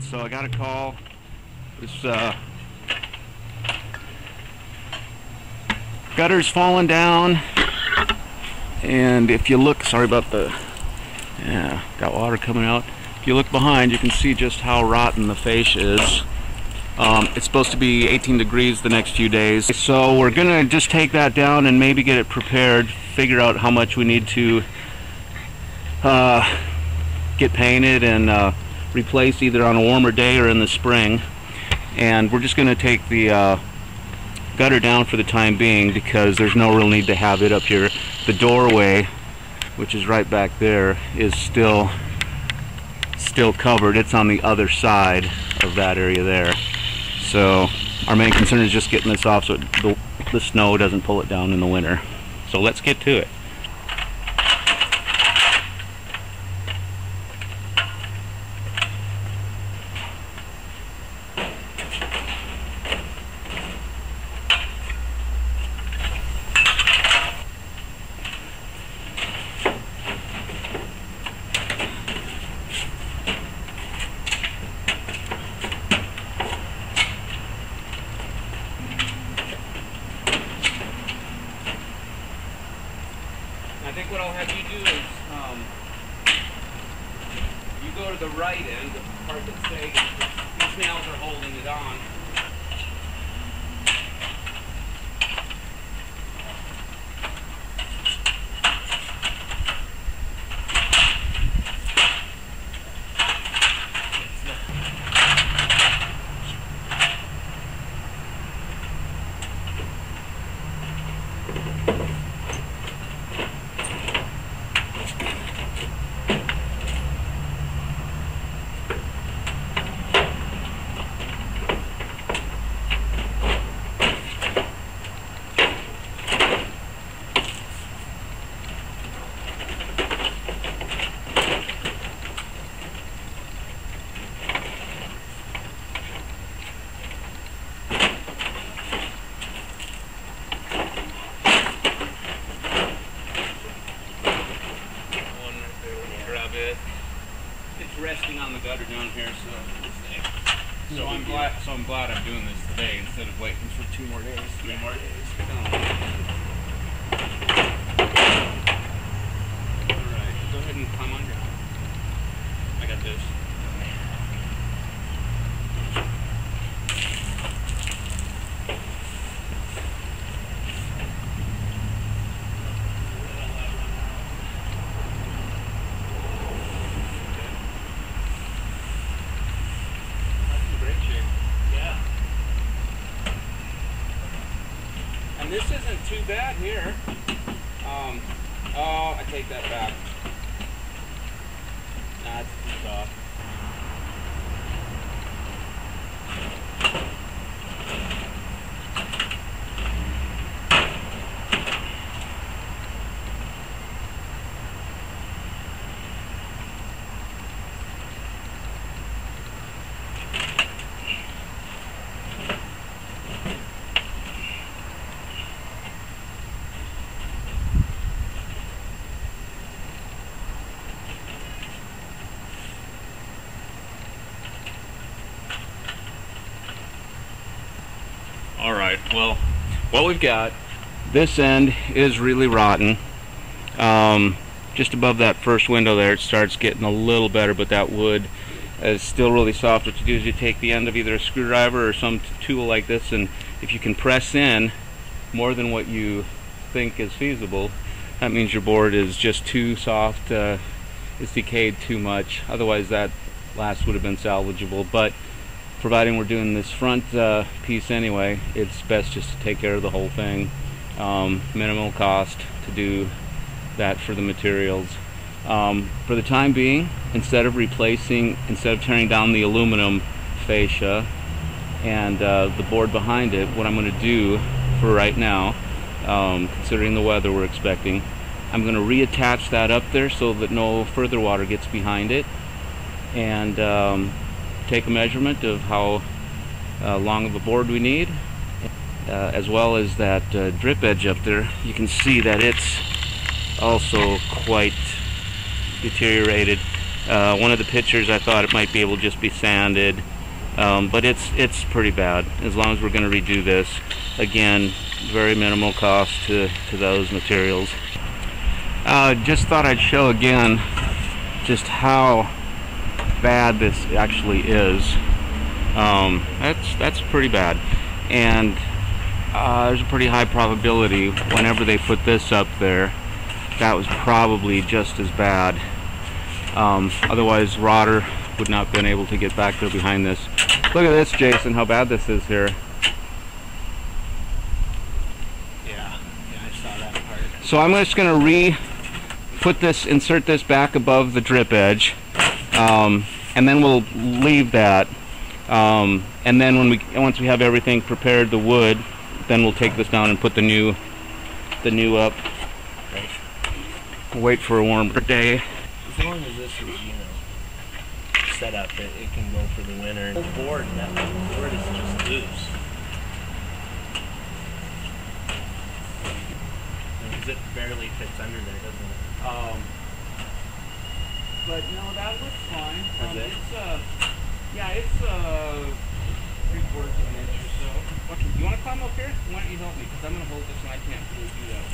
Alright, so I got a call. This gutter's falling down, and if you look, sorry about the, yeah, got water coming out. If you look behind, you can see just how rotten the fascia is. It's supposed to be 18 degrees the next few days, so we're gonna just take that down and maybe get it prepared, figure out how much we need to get painted and replace either on a warmer day or in the spring. And we're just going to take the gutter down for the time being because there's no real need to have it up here. The doorway, which is right back there, is still covered. It's on the other side of that area there. So our main concern is just getting this off so the snow doesn't pull it down in the winter. So let's get to it. I think what I'll have you do is, you go to the right end, the part that's sagging, these nails are holding it on. It's resting on the gutter down here, so I'm glad I'm doing this today instead of waiting for 2 more days, 3 more days. Alright, go ahead and climb under. I got this. This isn't too bad here. Oh, I take that back. Nah, it's too soft. Alright, well, what we've got, this end is really rotten. Just above that first window there, it starts getting a little better, but that wood is still really soft. What you do is you take the end of either a screwdriver or some tool like this, and if you can press in more than what you think is feasible, that means your board is just too soft, it's decayed too much. Otherwise that last would have been salvageable, but providing we're doing this front piece anyway, it's best just to take care of the whole thing. Minimal cost to do that for the materials. For the time being, instead of tearing down the aluminum fascia and the board behind it, what I'm going to do for right now, considering the weather we're expecting, I'm going to reattach that up there so that no further water gets behind it, and take a measurement of how long of a board we need, as well as that drip edge up there. You can see that it's also quite deteriorated. One of the pictures I thought it might be able to just be sanded, but it's pretty bad. As long as we're going to redo this, again, very minimal cost to those materials. Just thought I'd show again just how bad this actually is. That's pretty bad, and there's a pretty high probability whenever they put this up there, that was probably just as bad. Otherwise, Rotter would not have been able to get back there behind this. Look at this, Jason, how bad this is here. Yeah, I saw that part. So I'm just going to insert this back above the drip edge, and then we'll leave that. And then once we have everything prepared, the wood, then we'll take this down and put the new up. Right. We'll wait for a warmer day. As long as this is, set up, it can go for the winter. The board, that board is just loose. Because it barely fits under there, doesn't it? But no, that looks fine. Is it? It's 3/4 of an inch or so. You want to climb up here? Why don't you help me? Because I'm going to hold this and I can't really do that.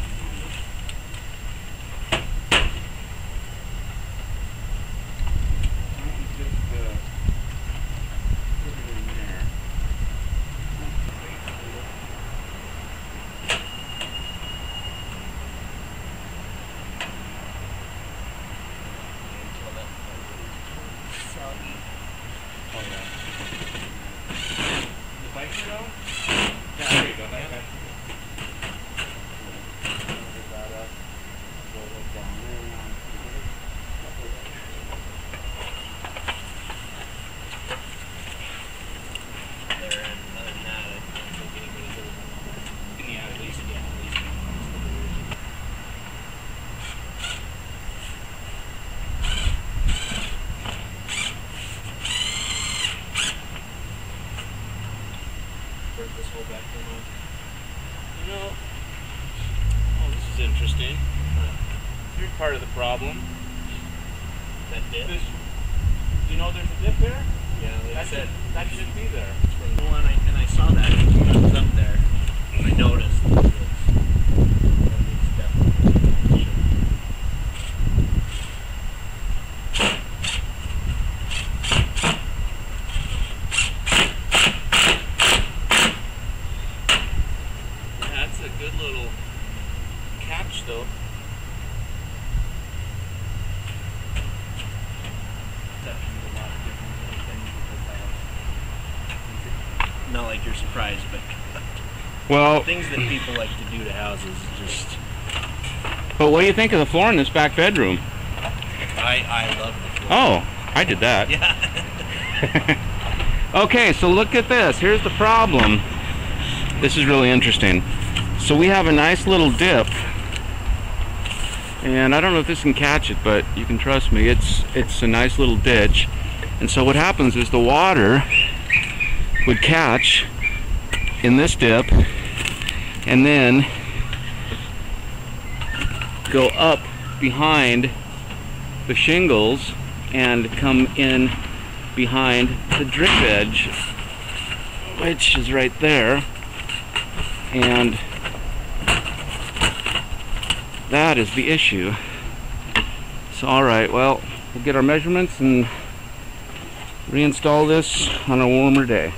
This whole back room on. This is interesting. Here's part of the problem. That dip? There's a dip there? Yeah, that should be there. It's from the one, and I saw that when I was up there. I noticed this. That needs definitely. Good little catch though. Not like you're surprised, but well, things that people like to do to houses just. But what do you think of the floor in this back bedroom? I love the floor. Oh, I did that. Yeah. Okay, so look at this. Here's the problem. This is really interesting. So we have a nice little dip, and I don't know if this can catch it, but you can trust me, it's a nice little ditch. And so what happens is the water would catch in this dip and then go up behind the shingles and come in behind the drip edge, which is right there. And that is the issue. So alright, well, we'll get our measurements and reinstall this on a warmer day.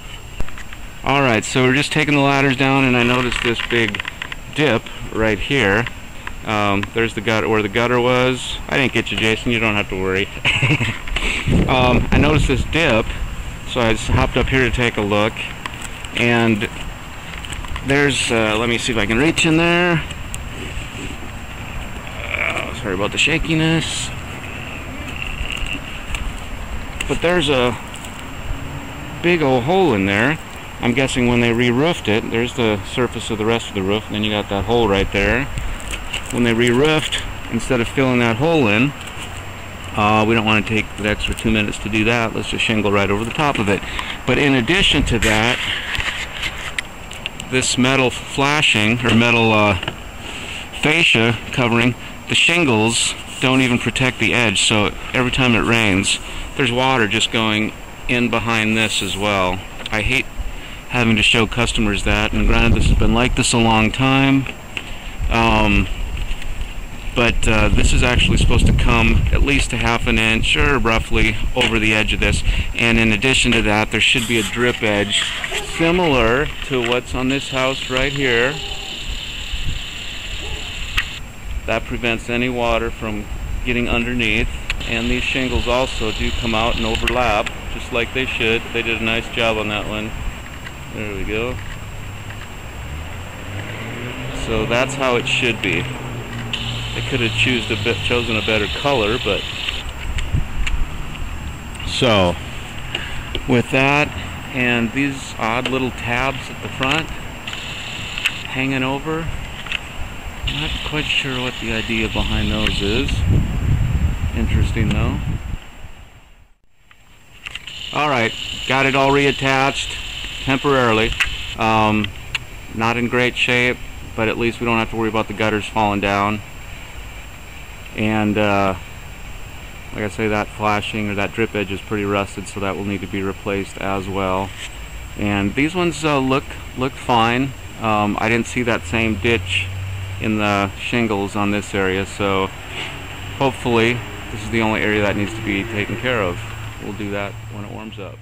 Alright, so we're just taking the ladders down, and I noticed this big dip right here. There's the gutter, where the gutter was. I didn't get you, Jason, you don't have to worry. I noticed this dip, so I just hopped up here to take a look, and there's, let me see if I can reach in there. Sorry about the shakiness. But there's a big old hole in there. I'm guessing when they re-roofed it, there's the surface of the rest of the roof, and then you got that hole right there. When they re-roofed, instead of filling that hole in, we don't want to take the extra 2 minutes to do that. Let's just shingle right over the top of it. But in addition to that, this metal flashing, or metal fascia covering the shingles don't even protect the edge, so every time it rains there's water just going in behind this as well. I hate having to show customers that, and granted this has been like this a long time, but this is actually supposed to come at least a half an inch or roughly over the edge of this, and in addition to that there should be a drip edge similar to what's on this house right here. That prevents any water from getting underneath, and these shingles also do come out and overlap just like they should. They did a nice job on that one. There we go. So that's how it should be. They could have chosen a better color, but so with that and these odd little tabs at the front hanging over, I'm not quite sure what the idea behind those is. Interesting though. Alright, got it all reattached temporarily. Not in great shape, but at least we don't have to worry about the gutters falling down. And like I say, that flashing or that drip edge is pretty rusted, so that will need to be replaced as well. And these ones look fine. I didn't see that same ditch in the shingles on this area, so hopefully this is the only area that needs to be taken care of. We'll do that when it warms up.